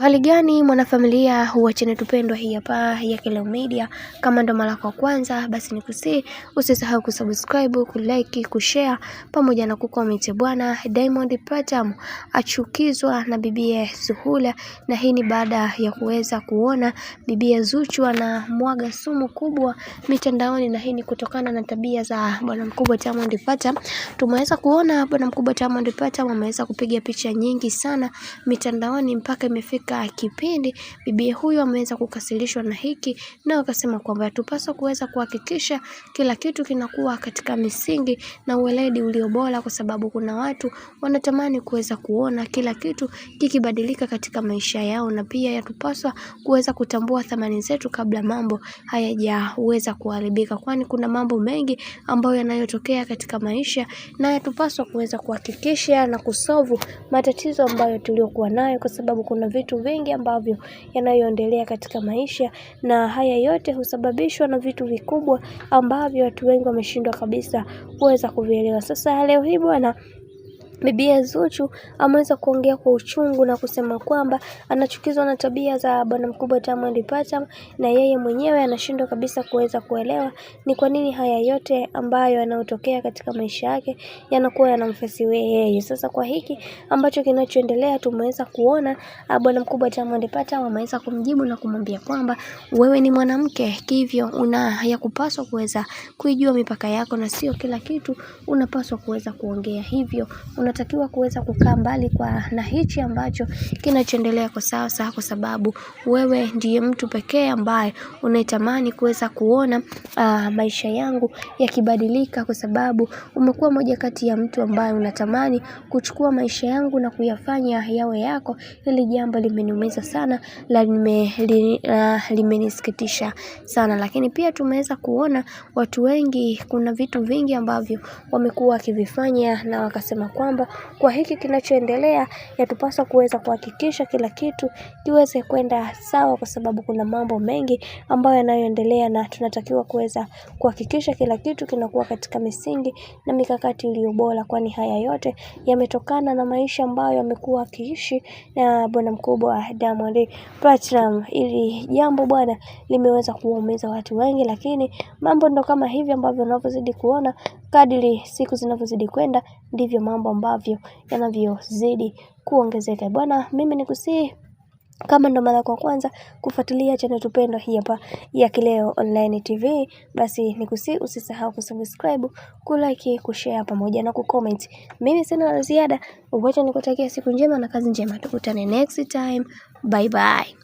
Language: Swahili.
Hali gani mwanafamilia huwa channel tupendwa hii hapa ya Kileo Media. Kama ndo mara kwa kwanza basi nikusii usisahau kusubscribe, kulike, kushare pamoja na kucomment. Bwana Diamond Platnumz achukizwa na bibie Zuhura, na hii ni baada ya kuweza kuona bibie Zuchu na mwaga sumu kubwa mitandaoni, na hii ni kutokana na tabia za bwana mkubwa Diamond Platnumz. Tumeweza kuona bwana mkubwa Diamond Platnumz ameweza kupiga picha nyingi sana mitandaoni mpaka imefika kipindi bibi huyu ameweza kukasirishwa na hiki, na akasema kwamba tupaswa kuweza kuhakikisha kila kitu kinakuwa katika misingi na uweledi ulio bora, kwa sababu kuna watu wanatamani kuweza kuona kila kitu kikibadilika katika maisha yao, na pia yatupaswa kuweza kutambua thamani zetu kabla mambo hayajaweza kuharibika, kwani kuna mambo mengi ambayo yanayotokea katika maisha, na yatupaswa kuweza kuhakikisha na kusolve matatizo ambayo tuliokuwa nayo, kwa sababu kuna vitu vingi ambavyo yanayoendelea katika maisha, na haya yote husababishwa na vitu vikubwa ambavyo watu wengi wameshindwa kabisa kuweza kuvielewa. Sasa leo hii bwana bibi Zuchu ameweza kuongea kwa uchungu na kusema kwamba anachukizwa na tabia za bwana mkubwa Diamond Platnumz, na yeye mwenyewe anashindwa kabisa kuweza kuelewa ni kwa nini haya yote ambayo yanayotokea katika maisha yake yanakuwa yanamfesi yeye. Sasa kwa hiki ambacho kinachoendelea, tumeweza kuona bwana mkubwa Diamond Platnumz ameweza kumjibu na kumwambia kwamba wewe ni mwanamke, hivyo una yakupaswa kuweza kuijua mipaka yako, na sio kila kitu unapaswa kuweza kuongea, hivyo unatakiwa kuweza kukaa mbali na hichi ambacho kinachoendelea kwa sasa, kwa sababu wewe ndiye mtu pekee ambaye unaitamani kuweza kuona maisha yangu yakibadilika, kwa sababu umekuwa moja kati ya mtu ambaye unatamani kuchukua maisha yangu na kuyafanya yawe yako. Hili jambo limeniumiza sana, limenisikitisha sana, lakini pia tumeweza kuona watu wengi, kuna vitu vingi ambavyo wamekuwa wakivifanya, na wakasema kwamba kwa hiki kinachoendelea yatupaswa kuweza kuhakikisha kila kitu kiweze kwenda sawa, kwa sababu kuna mambo mengi ambayo yanayoendelea, na tunatakiwa kuweza kuhakikisha kila kitu kinakuwa katika misingi na mikakati iliyo bora, kwani haya yote yametokana na maisha ambayo yamekuwa akiishi na bwana mkubwa Diamond Platnumz. Ili jambo bwana limeweza kuumiza watu wengi, lakini mambo ndo kama hivi ambavyo unavyozidi kuona, kadiri siku zinavyozidi kwenda ndivyo mambo ambavyo yanavyozidi kuongezeka. Bwana, mimi nikusii kama ndo mara kwa kwanza kufuatilia channel tupendwa hii hapa ya Kileo Online TV, basi nikusii usisahau kusubscribe, kulike, kushare pamoja na kucomment. Mimi sina la ziada, wacha nikutakia siku njema na kazi njema. Tukutane next time. Bye bye.